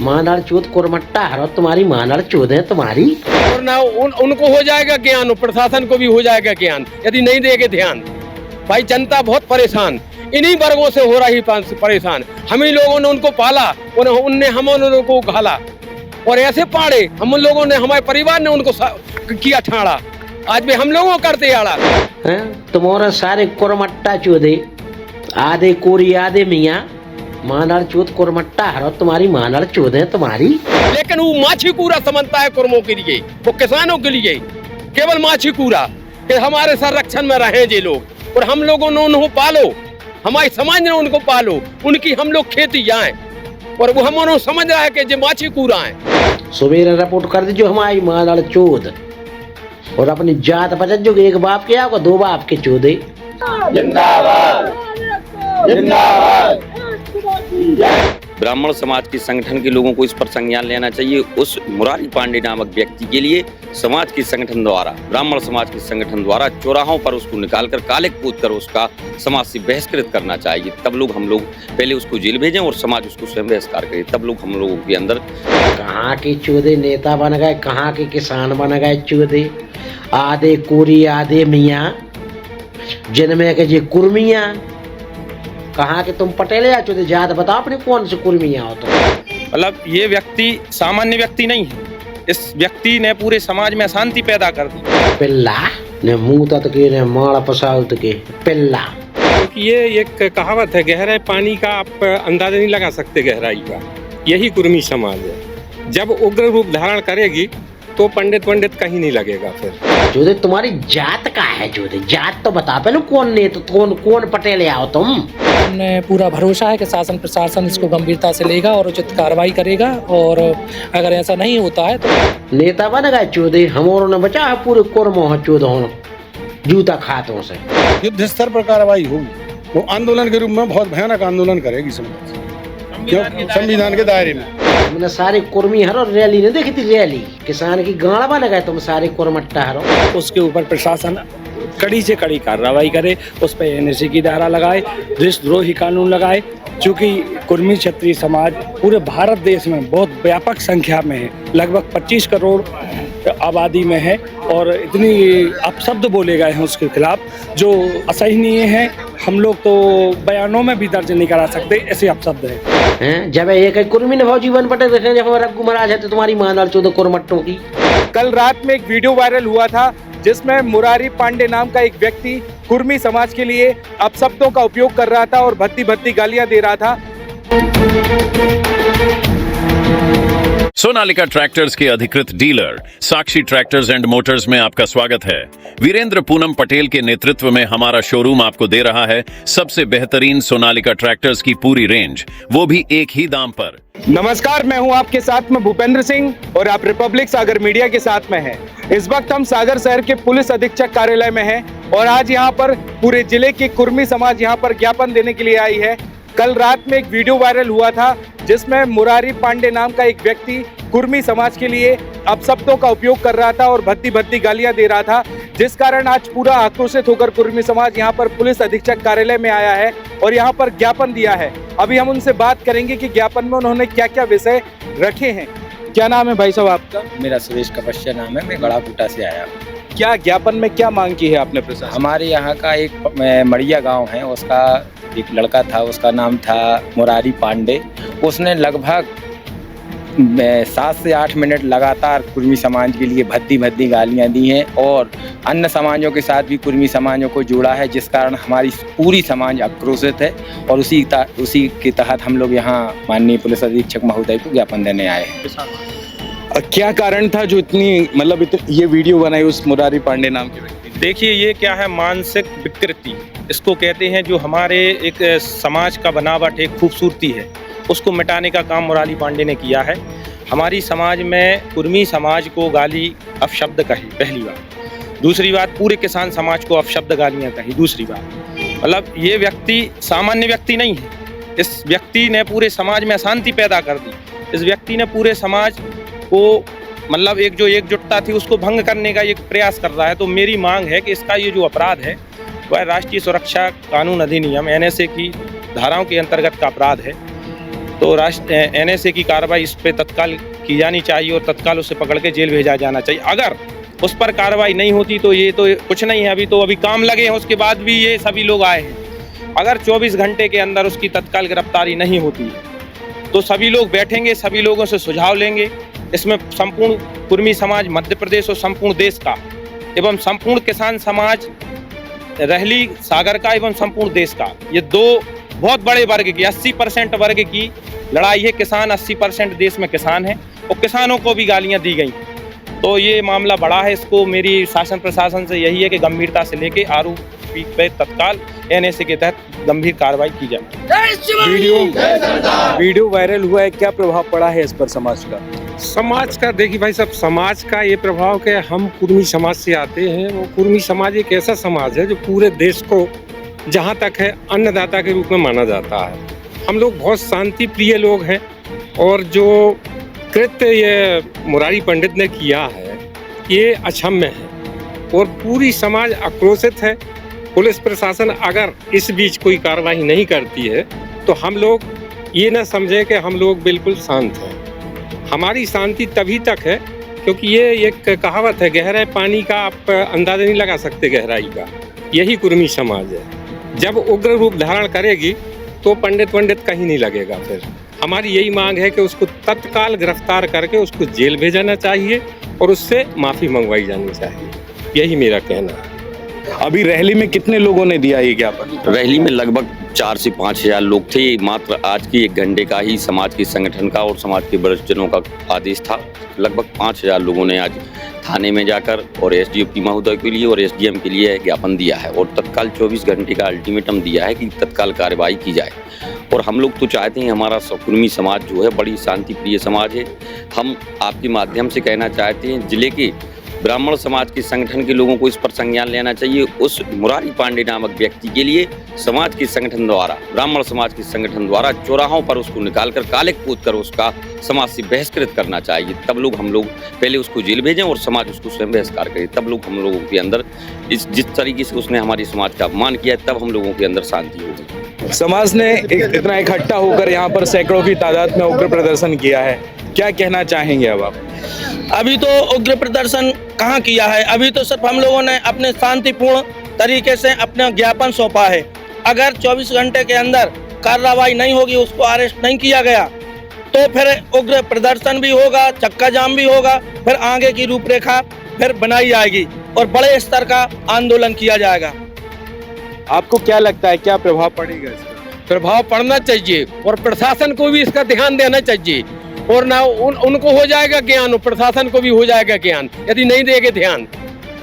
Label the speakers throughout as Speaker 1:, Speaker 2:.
Speaker 1: मानार चोद कोरमट्टा हरो तुम्हारी मानार चोद है तुम्हारी।
Speaker 2: और ना उनको हो जाएगा ज्ञान, प्रशासन को भी हो जाएगा ज्ञान यदि नहीं देंगे ध्यान। भाई जनता बहुत परेशान, इन्हीं वर्गों से हो रही परेशान। हम ही लोगों ने उनको पाला, उनने हम उनको घाला और ऐसे पाड़े। हम उन लोगों ने, हमारे परिवार ने उनको किया ठाड़ा, आज भी हम लोगों करते आड़ा।
Speaker 1: तुम्हारा सारे कोरमट्टा चोदे, आधे कोरी आधे मियाँ, मानार चोद कोरमट्टा हरो तुम्हारी मानार चोद है तुम्हारी।
Speaker 2: लेकिन वो माछी कूड़ा समझता है कुर्मों के लिए, वो किसानों के लिए केवल माछी कूड़ा कि हमारे संरक्षण में रहे जे लोग, और हम लोगों ने उनको पालो, हमारे समाज ने उनको पालो, उनकी हम लोग खेती जाए, और वो हम समझ रहा है कि जो माछी कूड़ा है।
Speaker 1: सवेरे रिपोर्ट कर दीजिए हमारी मानार चोद, और अपनी जात बचत जो एक बाप के आपको दो बाप के चोदे।
Speaker 2: जिंदाबाद जिंदाबाद।
Speaker 3: ब्राह्मण समाज के संगठन के लोगों को इस पर संज्ञान लेना चाहिए। उस मुरारी पांडे नामक व्यक्ति के लिए समाज के संगठन द्वारा, ब्राह्मण समाज के संगठन द्वारा चौराहों पर उसको निकालकर काले कूद कर उसका समाज से बहिष्कृत करना चाहिए। तब लोग, हम लोग पहले उसको जेल भेजें और समाज उसको स्वयं बहिष्कार करे, तब लोग हम लोगों के अंदर।
Speaker 1: कहाँ के चौदे नेता बन गए, कहाँ के किसान बन गए चौदे, आधे कोरी आधे मियाँ, जिनमें के जे कुर्मियाँ। कहाँ के तुम पटेल या चौधरी जात बताओ अपने कौन से कुर्मियाँ हो तुम।
Speaker 4: मतलब ये व्यक्ति सामान्य व्यक्ति नहीं है, इस व्यक्ति ने पूरे समाज में अशांति पैदा कर दी।
Speaker 1: पिल्ला ने मुंह तक के ने माड़ा पसाउत के पिल्ला।
Speaker 5: क्योंकि ये एक कहावत है, गहरे पानी का आप अंदाजा नहीं लगा सकते गहराई का, यही कुर्मी समाज है। जब उग्र रूप धारण करेगी तो पंडित कहीं नहीं लगेगा। फिर
Speaker 1: चौधरी तुम्हारी जात का है, चौधरी जात तो बता पहले कौन ने तो कौन पटेल आओ तुम।
Speaker 6: हमने पूरा भरोसा है कि शासन प्रशासन इसको गंभीरता से लेगा और उचित कार्रवाई करेगा, और अगर ऐसा नहीं होता है तो
Speaker 1: नेता बन गए चौधरी, हमों ने बचा है पूरे कुर्मों चौदहों जूता खातों से।
Speaker 7: युद्ध स्तर पर कार्रवाई होगी, वो आंदोलन के रूप में बहुत भयानक आंदोलन करेगी समाज, संविधान के दायरे में।
Speaker 1: तुमने सारे कुर्मी हरो रैली ने देखी थी, रैली किसान की गाड़ बन गए तुम सारे कुरमट्टा हरो।
Speaker 5: उसके ऊपर प्रशासन कड़ी से कड़ी कार्रवाई करे, उस पर एनएसए की धारा लगाए, देशद्रोही कानून लगाए। चूँकि कुर्मी क्षत्रिय समाज पूरे भारत देश में बहुत व्यापक संख्या में है, लगभग 25 करोड़ आबादी में है, और इतनी अपशब्द बोले गए हैं उसके खिलाफ जो असहनीय है। हम लोग तो बयानों में भी दर्ज नहीं करा सकते, ऐसे अपशब्द है।
Speaker 1: जब एक कुर्मी ने भाव जीवन पटेल देखे, जब रघु महाराज है तो तुम्हारी मानार चौदह कुरमट्टों की।
Speaker 8: कल रात में एक वीडियो वायरल हुआ था जिसमें मुरारी पांडे नाम का एक व्यक्ति कुर्मी समाज के लिए अपशब्दों का उपयोग कर रहा था और भद्दी गालियां दे रहा था।
Speaker 9: सोनालिका ट्रैक्टर्स के अधिकृत dealer Sakshi tractors and Motors में आपका स्वागत है। वीरेंद्र पूनम पटेल के नेतृत्व में हमारा शोरूम आपको दे रहा है सबसे बेहतरीन सोनालिका ट्रैक्टर्स की पूरी रेंज, वो भी एक ही दाम पर।
Speaker 8: नमस्कार, मैं हूं आपके साथ में भूपेंद्र सिंह और आप रिपब्लिक सागर मीडिया के साथ में हैं। इस वक्त हम सागर शहर के पुलिस अधीक्षक कार्यालय में हैं और आज यहां पर पूरे जिले की कुर्मी समाज यहां पर ज्ञापन देने के लिए आई है। कल रात में एक वीडियो वायरल हुआ था जिसमें मुरारी पांडे नाम का एक व्यक्ति कुर्मी समाज के लिए अपशब्दों का उपयोग कर रहा था और भद्दी गालियां दे रहा था, जिस कारण आज पूरा आक्रोशित होकर कुर्मी समाज यहां पर पुलिस अधीक्षक कार्यालय में आया है और यहां पर ज्ञापन दिया है। अभी हम उनसे बात करेंगे कि ज्ञापन में उन्होंने क्या क्या विषय रखे हैं। क्या नाम है भाई साहब आपका?
Speaker 10: मेरा सुरेश कपस्या नाम है, मैं गड़ाकूटा से आया हूँ।
Speaker 8: क्या ज्ञापन में क्या मांग की है आपने प्रशासन?
Speaker 10: हमारे यहाँ का एक मड़िया गांव है, उसका एक लड़का था, उसका नाम था मुरारी पांडे। उसने लगभग 7 से 8 मिनट लगातार कुर्मी समाज के लिए भद्दी गालियां दी हैं और अन्य समाजों के साथ भी कुर्मी समाजों को जोड़ा है, जिस कारण हमारी पूरी समाज आक्रोशित है और उसी के तहत हम लोग यहाँ माननीय पुलिस अधीक्षक महोदय को ज्ञापन देने आए हैं।
Speaker 8: क्या कारण था जो ये वीडियो बनाई उस मुरारी पांडे नाम के व्यक्ति?
Speaker 4: देखिए, ये क्या है, मानसिक विकृति इसको कहते हैं, जो हमारे एक समाज का बनावट एक खूबसूरती है, उसको मिटाने का काम मुरारी पांडे ने किया है। हमारी समाज में कुर्मी समाज को गाली अपशब्द कही, पहली बात। दूसरी बात, पूरे किसान समाज को अपशब्द गालियां कही, दूसरी बात। मतलब ये व्यक्ति सामान्य व्यक्ति नहीं है, इस व्यक्ति ने पूरे समाज में अशांति पैदा कर दी। इस व्यक्ति ने पूरे समाज को मतलब एक जो एकजुटता थी उसको भंग करने का एक प्रयास कर रहा है। तो मेरी मांग है कि इसका ये जो अपराध है वह राष्ट्रीय सुरक्षा कानून अधिनियम NSA की धाराओं के अंतर्गत का अपराध है तो NSA की कार्रवाई इस पे तत्काल की जानी चाहिए और तत्काल उसे पकड़ के जेल भेजा जाना चाहिए। अगर उस पर कार्रवाई नहीं होती तो ये तो कुछ नहीं है, अभी काम लगे हैं, उसके बाद भी ये सभी लोग आए हैं। अगर 24 घंटे के अंदर उसकी तत्काल गिरफ्तारी नहीं होती है तो सभी लोग बैठेंगे, सभी लोगों से सुझाव लेंगे। इसमें संपूर्ण कुर्मी समाज मध्य प्रदेश और संपूर्ण देश का एवं संपूर्ण किसान समाज रहली सागर का एवं संपूर्ण देश का, ये दो बहुत बड़े वर्ग की 80% वर्ग की लड़ाई है। किसान 80% देश में किसान है और किसानों को भी गालियां दी गई। तो ये मामला बड़ा है, इसको मेरी शासन प्रशासन से यही है कि गंभीरता से लेके आरोपी पे तत्काल NSA के तहत गंभीर कार्रवाई की जाए।
Speaker 8: वीडियो वायरल हुआ है, क्या प्रभाव पड़ा है इस पर समाज का?
Speaker 11: समाज का देखिए भाई साहब, समाज का ये प्रभाव कि हम कुर्मी समाज से आते हैं। वो कुर्मी समाज एक ऐसा समाज है जो पूरे देश को जहाँ तक है अन्नदाता के रूप में माना जाता है। हम लोग बहुत शांति प्रिय लोग हैं और जो कृत्य ये मुरारी पंडित ने किया है ये अक्षम्य है और पूरी समाज आक्रोशित है। पुलिस प्रशासन अगर इस बीच कोई कार्रवाई नहीं करती है तो हम लोग ये ना समझें कि हम लोग बिल्कुल शांत हैं। हमारी शांति तभी तक है क्योंकि ये एक कहावत है, गहरे पानी का आप अंदाजा नहीं लगा सकते गहराई का। यही कुर्मी समाज है। जब उग्र रूप धारण करेगी तो पंडित कहीं नहीं लगेगा। फिर हमारी यही मांग है कि उसको तत्काल गिरफ्तार करके उसको जेल भेजना चाहिए और उससे माफ़ी मंगवाई जानी चाहिए। यही मेरा कहना है।
Speaker 8: अभी रैली में कितने लोगों ने दिया ये ज्ञापन?
Speaker 3: रैली में लगभग 4 से 5 हजार लोग थे। मात्र आज की 1 घंटे का ही समाज के संगठन का और समाज के वरिष्ठजनों का आदेश था। लगभग 5000 लोगों ने आज थाने में जाकर और SDO महोदय के लिए और SDM के लिए ज्ञापन दिया है और तत्काल 24 घंटे का अल्टीमेटम दिया है कि तत्काल कार्रवाई की जाए। और हम लोग तो चाहते हैं, हमारा कुर्मी समाज जो है बड़ी शांति प्रिय समाज है। हम आपके माध्यम से कहना चाहते हैं जिले के ब्राह्मण समाज के संगठन के लोगों को इस पर संज्ञान लेना चाहिए। उस मुरारी पांडे नामक व्यक्ति के लिए समाज के संगठन द्वारा, ब्राह्मण समाज के संगठन द्वारा चौराहों पर उसको निकालकर काले कूद कर उसका समाज से बहिष्कृत करना चाहिए। तब लोग हम लोग पहले उसको जेल भेजें और समाज उसको स्वयं बहिष्कार करे। तब लोग हम लोगों के अंदर जिस तरीके से उसने हमारे समाज का अपमान किया है तब हम लोगों के अंदर शांति होगी।
Speaker 8: समाज ने इतना इकट्ठा होकर यहाँ पर सैकड़ों की तादाद में उग्र प्रदर्शन किया है, क्या कहना चाहेंगे अब आप?
Speaker 12: अभी तो उग्र प्रदर्शन कहाँ किया है, अभी तो सिर्फ हम लोगों ने अपने शांतिपूर्ण तरीके से अपना ज्ञापन सौंपा है। अगर 24 घंटे के अंदर कार्रवाई नहीं होगी, उसको अरेस्ट नहीं किया गया तो फिर उग्र प्रदर्शन भी होगा, चक्का जाम भी होगा, फिर आगे की रूपरेखा फिर बनाई जाएगी और बड़े स्तर का आंदोलन किया जाएगा।
Speaker 8: आपको क्या लगता है, क्या प्रभाव पड़ेगा इसका?
Speaker 2: प्रभाव पड़ना चाहिए और प्रशासन को भी इसका ध्यान देना चाहिए और ना उनको हो जाएगा ज्ञान और प्रशासन को भी हो जाएगा ज्ञान यदि नहीं देंगे ध्यान।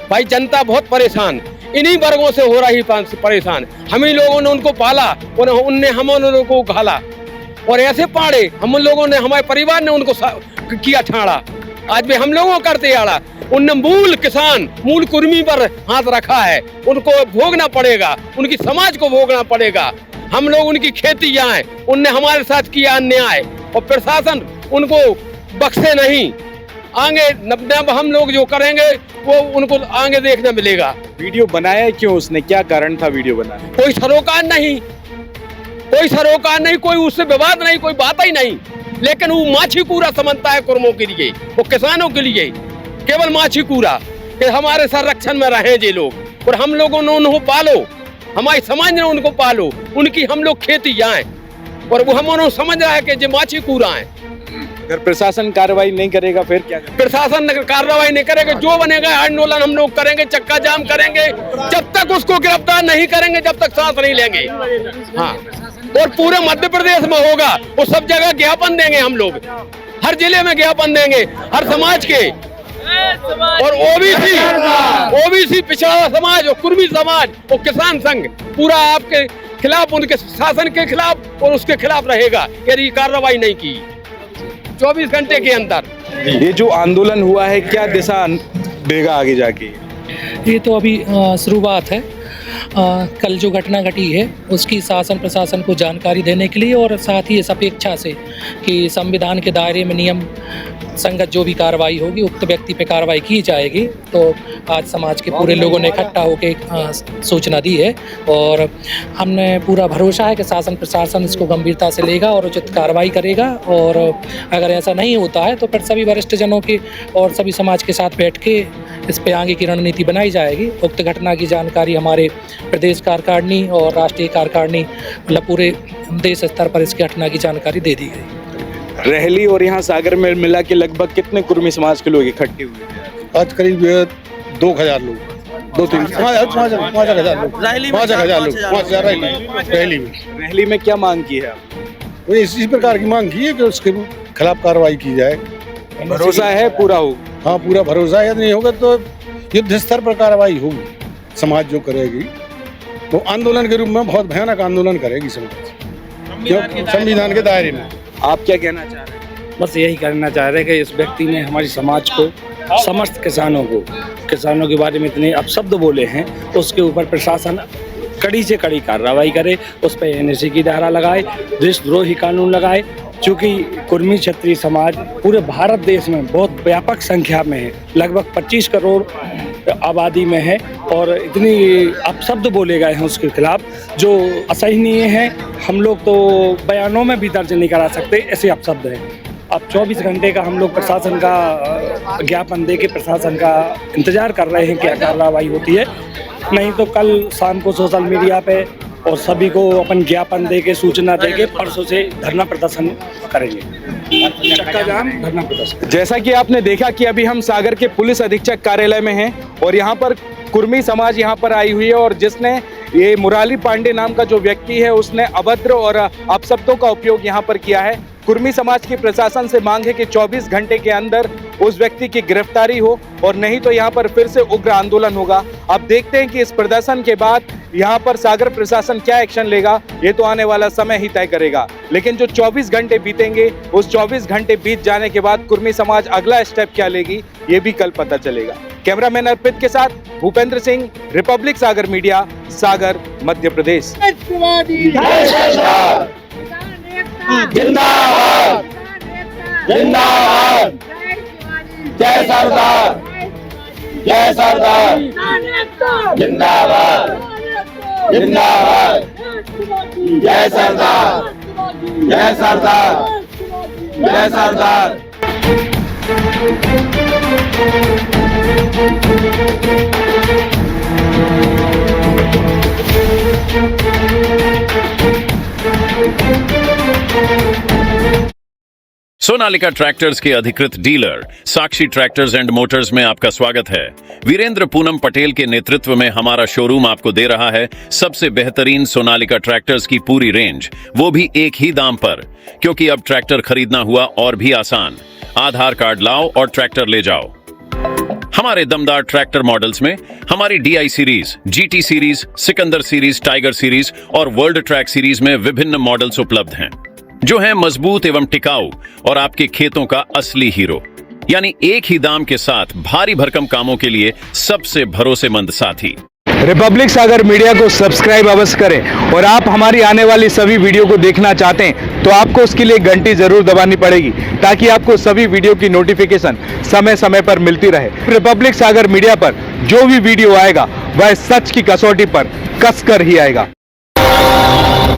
Speaker 2: भाई जनता बहुत परेशान, इन्हीं वर्गों से हो रही परेशान। हम ही लोगों ने उनको पाला और उनने हम उनको घाला और ऐसे पाड़े हम लोगों ने, हमारे परिवार ने उनको किया ठाड़ा। आज भी हम लोगों करते आड़ा, उनने मूल किसान, मूल कुर्मी पर हाथ रखा है। उनको भोगना पड़ेगा, उनकी समाज को भोगना पड़ेगा। हम लोग उनकी खेती जाए, उनने हमारे साथ किया अन्याय और प्रशासन उनको बख्शे नहीं। आगे नब हम लोग जो करेंगे वो उनको आगे देखने मिलेगा।
Speaker 8: वीडियो बनाया क्यों उसने, क्या कारण था वीडियो बनाने?
Speaker 2: कोई सरोकार नहीं, कोई सरोकार नहीं, कोई उससे विवाद नहीं, कोई बात ही नहीं। लेकिन वो माछी कूड़ा समझता है कुर्मों के लिए, वो किसानों के लिए केवल माछी कूड़ा कि हमारे संरक्षण में रहे ये लोग और हम लोगों ने उनको पालो, हमारी समाज ने उनको पालो, उनकी हम लोग खेती जाए और वो हम समझ रहा है कि ये माछी कूड़ा है।
Speaker 8: अगर प्रशासन कार्रवाई नहीं करेगा फिर क्या?
Speaker 2: प्रशासन कार्रवाई नहीं करेगा, जो बनेगा आंदोलन हम लोग करेंगे, चक्का जाम करेंगे। जब तक उसको गिरफ्तार नहीं करेंगे जब तक सांस नहीं लेंगे। हाँ, और पूरे मध्य प्रदेश में होगा, वो सब जगह ज्ञापन देंगे हम लोग, हर जिले में ज्ञापन देंगे, हर समाज के। और ओबीसी पिछड़ा समाज और कुर्मी समाज और किसान संघ पूरा आपके खिलाफ, उनके शासन के खिलाफ और उसके खिलाफ रहेगा यदि कार्रवाई नहीं की 24 घंटे के अंदर।
Speaker 8: ये जो आंदोलन हुआ है क्या दिशा देगा आगे जाके?
Speaker 6: ये तो अभी शुरुआत है। कल जो घटना घटी है उसकी शासन प्रशासन को जानकारी देने के लिए और साथ ही इस अपेक्षा से कि संविधान के दायरे में नियम संगत जो भी कार्रवाई होगी उक्त व्यक्ति पे कार्रवाई की जाएगी। तो आज समाज के पूरे लोगों ने इकट्ठा होकर सूचना दी है और हमने पूरा भरोसा है कि शासन प्रशासन इसको गंभीरता से लेगा और उचित कार्रवाई करेगा। और अगर ऐसा नहीं होता है तो फिर सभी वरिष्ठ जनों के और सभी समाज के साथ बैठ के इस पे आगे की रणनीति बनाई जाएगी। उक्त घटना की जानकारी हमारे प्रदेश कार्यकारिणी और राष्ट्रीय कार्यकारिणी मतलब पूरे देश स्तर पर इस घटना की जानकारी दे दी गई।
Speaker 8: रहली और यहाँ सागर में मिला के लगभग कितने कुर्मी समाज के लोग इकट्ठे हुए?
Speaker 7: आज करीब 2000 लोग, 5,000 लोग, 5,000 रैली में।
Speaker 8: रहली में क्या मांग की है?
Speaker 7: वो इसी प्रकार की मांग की है कि उसके खिलाफ कार्रवाई की जाए।
Speaker 8: भरोसा है पूरा होगा?
Speaker 7: हाँ, पूरा भरोसा है। यदि नहीं होगा तो युद्ध स्तर पर कार्रवाई होगी। समाज जो करेगी वो आंदोलन के रूप में बहुत भयानक आंदोलन करेगी समाज, संविधान के दायरे में।
Speaker 8: आप क्या कहना चाह रहे हैं?
Speaker 5: बस यही करना चाह रहे हैं कि इस व्यक्ति ने हमारी समाज को, समस्त किसानों के बारे में इतने अपशब्द बोले हैं तो उसके ऊपर प्रशासन कड़ी से कड़ी कार्रवाई करे, उस पर एनएससी की धारा लगाए, देशद्रोही कानून लगाए। चूँकि कुर्मी क्षत्रिय समाज पूरे भारत देश में बहुत व्यापक संख्या में है, लगभग 25 करोड़ आबादी में है और इतनी अपशब्द बोले गए हैं उसके खिलाफ जो असहनीय है। हम लोग तो बयानों में भी दर्ज नहीं करा सकते, ऐसे अपशब्द हैं। अब 24 घंटे का हम लोग प्रशासन का ज्ञापन दे के प्रशासन का इंतजार कर रहे हैं क्या कार्रवाई होती है। नहीं तो कल शाम को सोशल मीडिया पे और सभी को अपन ज्ञापन दे के सूचना दे के परसों से धरना प्रदर्शन करेंगे, चक्का जाम धरना प्रदर्शन।
Speaker 8: जैसा कि आपने देखा कि अभी हम सागर के पुलिस अधीक्षक कार्यालय में हैं और यहाँ पर कुर्मी समाज यहाँ पर आई हुई है और जिसने ये मुरारी पांडे नाम का जो व्यक्ति है उसने अभद्र और अपशब्दों का उपयोग यहाँ पर किया है। कुर्मी समाज की प्रशासन से मांग है कि 24 घंटे के अंदर उस व्यक्ति की गिरफ्तारी हो और नहीं तो यहाँ पर फिर से उग्र आंदोलन होगा। अब देखते हैं कि इस प्रदर्शन के बाद यहाँ पर सागर प्रशासन क्या एक्शन लेगा, ये तो आने वाला समय ही तय करेगा। लेकिन जो 24 घंटे बीतेंगे उस 24 घंटे बीत जाने के बाद कुर्मी समाज अगला स्टेप क्या लेगी ये भी कल पता चलेगा। कैमरामैन अर्पित के साथ भूपेंद्र सिंह, रिपब्लिक सागर मीडिया, सागर, मध्य प्रदेश।
Speaker 12: जिंदाबाद जिंदाबाद जय सरदार जय सरदार जिंदाबाद जिंदाबाद जय सरदार जय सरदार जय सरदार।
Speaker 9: सोनालिका ट्रैक्टर्स के अधिकृत dealer Sakshi tractors and Motors में आपका स्वागत है। वीरेंद्र पूनम पटेल के नेतृत्व में हमारा शोरूम आपको दे रहा है सबसे बेहतरीन सोनालिका ट्रैक्टर्स की पूरी रेंज, वो भी एक ही दाम पर। क्योंकि अब ट्रैक्टर खरीदना हुआ और भी आसान। आधार कार्ड लाओ और ट्रैक्टर ले जाओ। हमारे दमदार ट्रैक्टर मॉडल्स में हमारी DI series, GT series, Sikandar series, tiger series और वर्ल्ड ट्रैक सीरीज में विभिन्न मॉडल्स उपलब्ध हैं जो हैं मजबूत एवं टिकाऊ और आपके खेतों का असली हीरो। यानी एक ही दाम के साथ भारी भरकम कामों के लिए सबसे भरोसेमंद साथी।
Speaker 8: रिपब्लिक सागर मीडिया को सब्सक्राइब अवश्य करें और आप हमारी आने वाली सभी वीडियो को देखना चाहते हैं तो आपको उसके लिए घंटी जरूर दबानी पड़ेगी ताकि आपको सभी वीडियो की नोटिफिकेशन समय समय पर मिलती रहे। रिपब्लिक सागर मीडिया पर जो भी वीडियो आएगा वह सच की कसौटी पर कसकर ही आएगा।